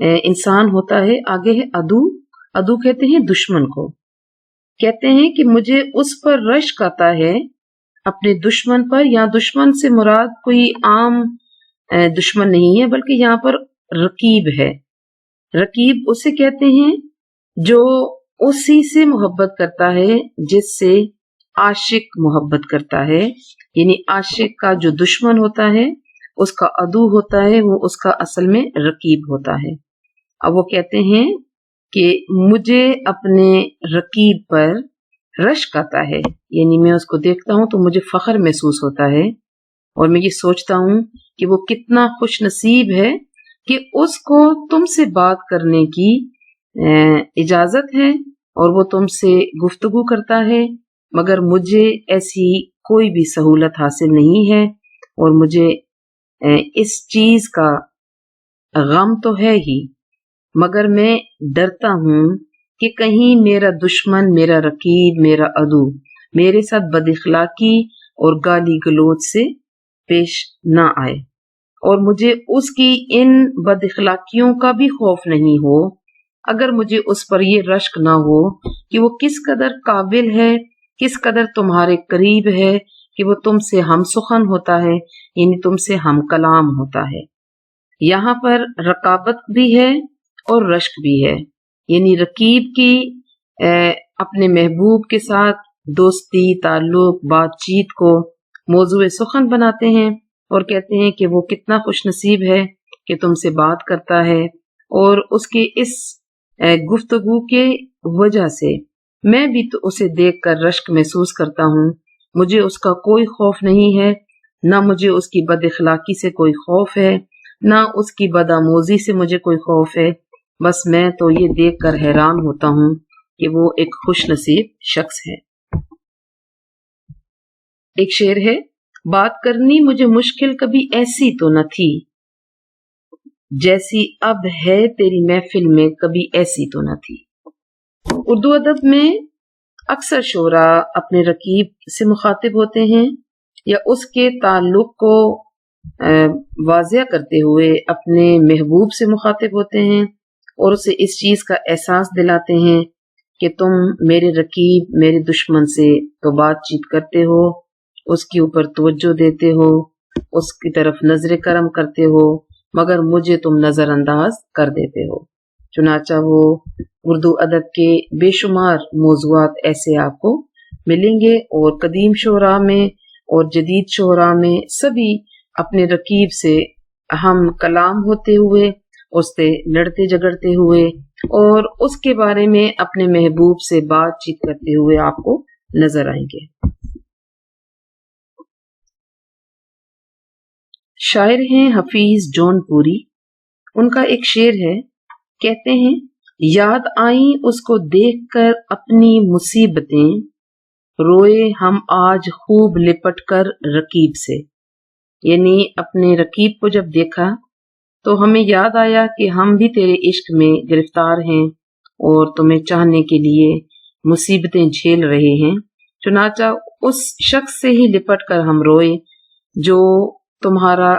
انسان ہوتا ہے، آگے ہے عدو، عدو کہتے ہیں دشمن کو، کہتے ہیں کہ مجھے اس پر رشک آتا ہے، اپنے دشمن پر. یہاں دشمن سے مراد کوئی عام دشمن نہیں ہے، بلکہ یہاں پر رقیب ہے. رقیب اسے کہتے ہیں جو اسی سے محبت کرتا ہے جس سے عاشق محبت کرتا ہے. یعنی عاشق کا جو دشمن ہوتا ہے اس کا عدو ہوتا ہے، وہ اس کا اصل میں رقیب ہوتا ہے. اب وہ کہتے ہیں کہ مجھے اپنے رقیب پر رشک آتا ہے، یعنی میں اس کو دیکھتا ہوں تو مجھے فخر محسوس ہوتا ہے، اور میں یہ سوچتا ہوں کہ وہ کتنا خوش نصیب ہے کہ اس کو تم سے بات کرنے کی اجازت ہے اور وہ تم سے گفتگو کرتا ہے، مگر مجھے ایسی کوئی بھی سہولت حاصل نہیں ہے، اور مجھے اس چیز کا غم تو ہے ہی، مگر میں ڈرتا ہوں کہ کہیں میرا دشمن، میرا رقیب، میرا عدو میرے ساتھ بد اخلاقی اور گالی گلوچ سے پیش نہ آئے، اور مجھے اس کی ان بد اخلاقیوں کا بھی خوف نہیں ہو اگر مجھے اس پر یہ رشک نہ ہو کہ وہ کس قدر قابل ہے، کس قدر تمہارے قریب ہے، کہ وہ تم سے ہم سخن ہوتا ہے، یعنی تم سے ہم کلام ہوتا ہے. یہاں پر رقابت بھی ہے اور رشک بھی ہے، یعنی رقیب کی اپنے محبوب کے ساتھ دوستی، تعلق، بات چیت کو موضوع سخن بناتے ہیں اور کہتے ہیں کہ وہ کتنا خوش نصیب ہے کہ تم سے بات کرتا ہے، اور اس کے اس گفتگو کے وجہ سے میں بھی تو اسے دیکھ کر رشک محسوس کرتا ہوں. مجھے اس کا کوئی خوف نہیں ہے، نہ مجھے اس کی بد اخلاقی سے کوئی خوف ہے، نہ اس کی بدآموزی سے مجھے کوئی خوف ہے، بس میں تو یہ دیکھ کر حیران ہوتا ہوں کہ وہ ایک خوش نصیب شخص ہے. ایک شعر ہے، بات کرنی مجھے مشکل کبھی ایسی تو نہ تھی، جیسی اب ہے تیری محفل میں کبھی ایسی تو نہ تھی. اردو ادب میں اکثر شعراء اپنے رقیب سے مخاطب ہوتے ہیں یا اس کے تعلق کو واضح کرتے ہوئے اپنے محبوب سے مخاطب ہوتے ہیں اور اسے اس چیز کا احساس دلاتے ہیں کہ تم میرے رقیب، میرے دشمن سے تو بات چیت کرتے ہو، اس کے اوپر توجہ دیتے ہو، اس کی طرف نظر کرم کرتے ہو، مگر مجھے تم نظر انداز کر دیتے ہو. چنانچہ وہ اردو ادب کے بے شمار موضوعات ایسے آپ کو ملیں گے، اور قدیم شعراء میں اور جدید شعراء میں سبھی اپنے رقیب سے ہم کلام ہوتے ہوئے، اس سے لڑتے جھگڑتے ہوئے، اور اس کے بارے میں اپنے محبوب سے بات چیت کرتے ہوئے آپ کو نظر آئیں گے. شاعر ہیں حفیظ جون پوری. ان کا ایک شعر ہے، کہتے ہیں یاد آئیں اس کو دیکھ کر اپنی مصیبتیں، روئے ہم آج خوب لپٹ کر رقیب سے. یعنی اپنے رقیب کو جب دیکھا تو ہمیں یاد آیا کہ ہم بھی تیرے عشق میں گرفتار ہیں اور تمہیں چاہنے کے لیے مصیبتیں جھیل رہے ہیں. چنانچہ اس شخص سے ہی لپٹ کر ہم روئے جو تمہارا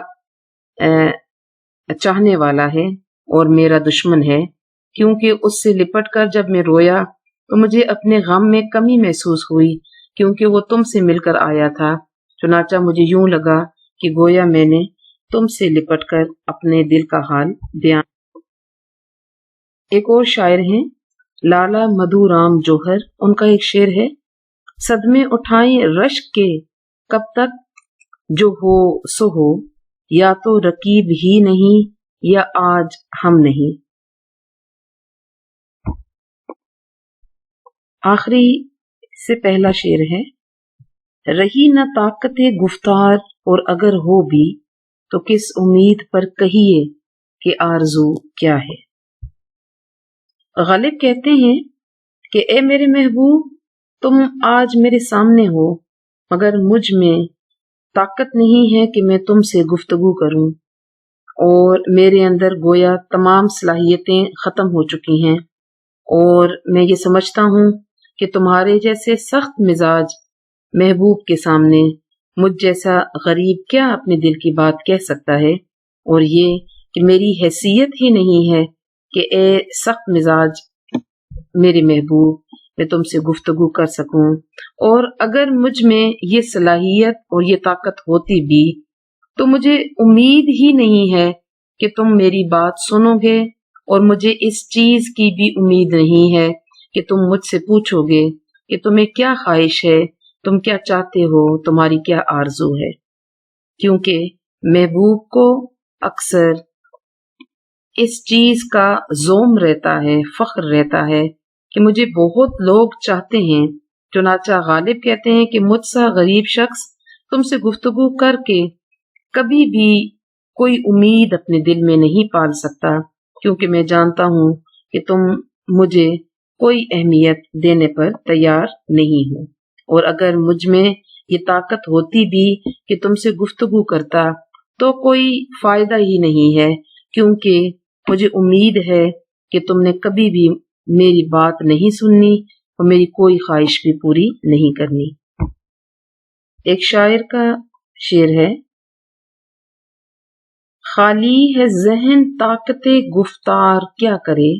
چاہنے والا ہے اور میرا دشمن ہے، کیونکہ اس سے لپٹ کر جب میں رویا تو مجھے اپنے غم میں کمی محسوس ہوئی، کیونکہ وہ تم سے مل کر آیا تھا. چنانچہ مجھے یوں لگا کہ گویا میں نے تم سے لپٹ کر اپنے دل کا حال بیان. ایک اور شاعر ہیں لالا مدھو رام جوہر. ان کا ایک شعر ہے، صدمے اٹھائیں رشک کے کب تک، جو ہو سو ہو، یا تو رقیب ہی نہیں یا آج ہم نہیں. آخری سے پہلا شعر ہے، رہی نہ طاقت گفتار اور اگر ہو بھی تو کس امید پر کہیے کہ آرزو کیا ہے. غالب کہتے ہیں کہ اے میرے محبوب، تم آج میرے سامنے ہو، مگر مجھ میں طاقت نہیں ہے کہ میں تم سے گفتگو کروں، اور میرے اندر گویا تمام صلاحیتیں ختم ہو چکی ہیں، اور میں یہ سمجھتا ہوں کہ تمہارے جیسے سخت مزاج محبوب کے سامنے مجھ جیسا غریب کیا اپنے دل کی بات کہہ سکتا ہے، اور یہ کہ میری حیثیت ہی نہیں ہے کہ اے سخت مزاج میرے محبوب، میں تم سے گفتگو کر سکوں، اور اگر مجھ میں یہ صلاحیت اور یہ طاقت ہوتی بھی تو مجھے امید ہی نہیں ہے کہ تم میری بات سنو گے، اور مجھے اس چیز کی بھی امید نہیں ہے کہ تم مجھ سے پوچھو گے کہ تمہیں کیا خواہش ہے، تم کیا چاہتے ہو، تمہاری کیا آرزو ہے، کیونکہ محبوب کو اکثر اس چیز کا زوم رہتا ہے، فخر رہتا ہے کہ مجھے بہت لوگ چاہتے ہیں، چنانچہ غالب کہتے ہیں کہ مجھ سا غریب شخص تم سے گفتگو کر کے کبھی بھی کوئی امید اپنے دل میں نہیں پال سکتا، کیونکہ میں جانتا ہوں کہ تم مجھے کوئی اہمیت دینے پر تیار نہیں ہو، اور اگر مجھ میں یہ طاقت ہوتی بھی کہ تم سے گفتگو کرتا تو کوئی فائدہ ہی نہیں ہے، کیونکہ مجھے امید ہے کہ تم نے کبھی بھی میری بات نہیں سننی اور میری کوئی خواہش بھی پوری نہیں کرنی۔ ایک شاعر کا شعر ہے، خالی ہے ذہن طاقت گفتار کیا کرے،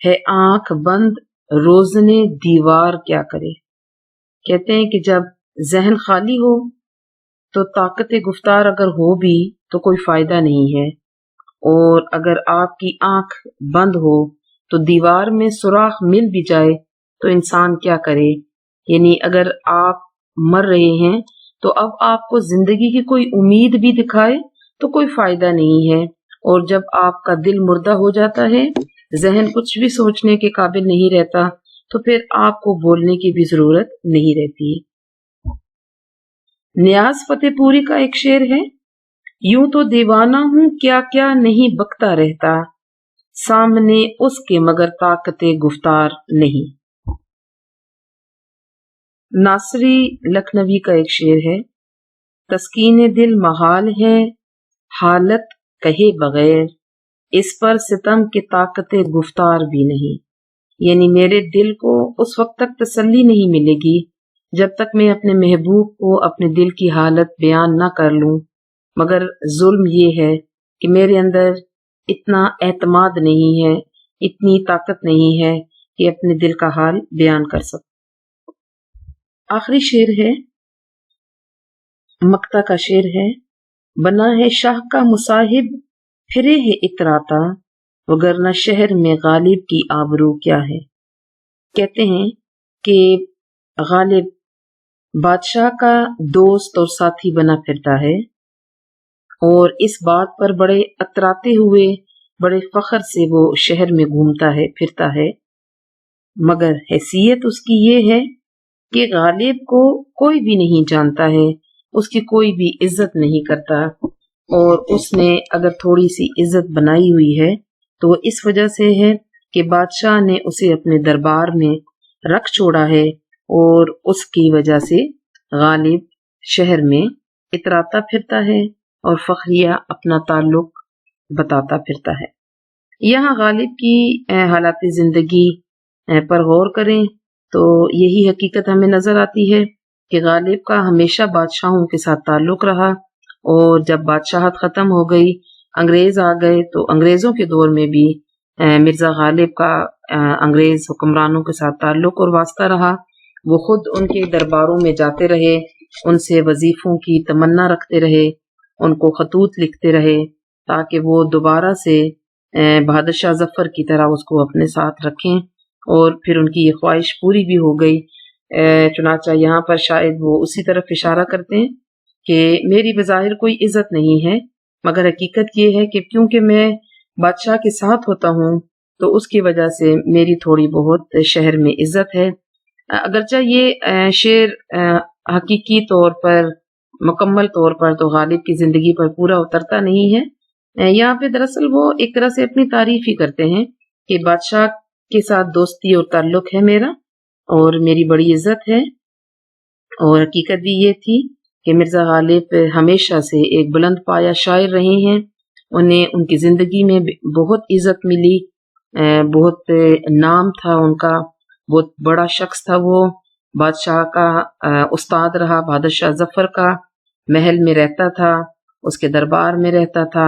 ہے آنکھ بند روزن دیوار کیا کرے۔ کہتے ہیں کہ جب ذہن خالی ہو تو طاقت گفتار اگر ہو بھی تو کوئی فائدہ نہیں ہے، اور اگر آپ کی آنکھ بند ہو تو دیوار میں سوراخ مل بھی جائے تو انسان کیا کرے، یعنی اگر آپ مر رہے ہیں تو اب آپ کو زندگی کی کوئی امید بھی دکھائے تو کوئی فائدہ نہیں ہے، اور جب آپ کا دل مردہ ہو جاتا ہے، ذہن کچھ بھی سوچنے کے قابل نہیں رہتا، تو پھر آپ کو بولنے کی بھی ضرورت نہیں رہتی۔ نیاز فتح پوری کا ایک شعر ہے، یوں تو دیوانہ ہوں کیا کیا نہیں بکتا رہتا، سامنے اس کے مگر طاقت گفتار نہیں۔ ناصری لکھنوی کا ایک شعر ہے، تسکین دل محال ہے حالت کہے بغیر، اس پر ستم کی طاقت گفتار بھی نہیں، یعنی میرے دل کو اس وقت تک تسلی نہیں ملے گی جب تک میں اپنے محبوب کو اپنے دل کی حالت بیان نہ کر لوں، مگر ظلم یہ ہے کہ میرے اندر اتنا اعتماد نہیں ہے، اتنی طاقت نہیں ہے کہ اپنے دل کا حال بیان کر سکوں۔ آخری شعر ہے، مکتا کا شعر ہے، بنا ہے شاہ کا مصاحب پھرے ہے اتراتا، وگرنہ شہر میں غالب کی آبرو کیا ہے۔ کہتے ہیں کہ غالب بادشاہ کا دوست اور ساتھی بنا پھرتا ہے، اور اس بات پر بڑے اتراتے ہوئے بڑے فخر سے وہ شہر میں گھومتا ہے پھرتا ہے، مگر حیثیت اس کی یہ ہے کہ غالب کو کوئی بھی نہیں جانتا ہے، اس کی کوئی بھی عزت نہیں کرتا، اور اس نے اگر تھوڑی سی عزت بنائی ہوئی ہے تو وہ اس وجہ سے ہے کہ بادشاہ نے اسے اپنے دربار میں رکھ چھوڑا ہے، اور اس کی وجہ سے غالب شہر میں اتراتا پھرتا ہے اور فخریہ اپنا تعلق بتاتا پھرتا ہے۔ یہاں غالب کی حالات زندگی پر غور کریں تو یہی حقیقت ہمیں نظر آتی ہے کہ غالب کا ہمیشہ بادشاہوں کے ساتھ تعلق رہا، اور جب بادشاہت ختم ہو گئی، انگریز آ گئے، تو انگریزوں کے دور میں بھی مرزا غالب کا انگریز حکمرانوں کے ساتھ تعلق اور واسطہ رہا۔ وہ خود ان کے درباروں میں جاتے رہے، ان سے وظیفوں کی تمنا رکھتے رہے، ان کو خطوط لکھتے رہے تاکہ وہ دوبارہ سے بہادر شاہ ظفر کی طرح اس کو اپنے ساتھ رکھیں، اور پھر ان کی یہ خواہش پوری بھی ہو گئی۔ چنانچہ یہاں پر شاید وہ اسی طرف اشارہ کرتے ہیں کہ میری بظاہر کوئی عزت نہیں ہے، مگر حقیقت یہ ہے کہ کیونکہ میں بادشاہ کے ساتھ ہوتا ہوں تو اس کی وجہ سے میری تھوڑی بہت شہر میں عزت ہے۔ اگرچہ یہ شعر حقیقی طور پر مکمل طور پر تو غالب کی زندگی پر پورا اترتا نہیں ہے، یہاں پہ دراصل وہ ایک طرح سے اپنی تعریف ہی کرتے ہیں کہ بادشاہ کے ساتھ دوستی اور تعلق ہے میرا، اور میری بڑی عزت ہے، اور حقیقت بھی یہ تھی کہ مرزا غالب ہمیشہ سے ایک بلند پایہ شاعر رہے ہیں، انہیں ان کی زندگی میں بہت عزت ملی، بہت نام تھا ان کا، بہت بڑا شخص تھا، وہ بادشاہ کا استاد رہا، بہادر شاہ ظفر کا محل میں رہتا تھا، اس کے دربار میں رہتا تھا،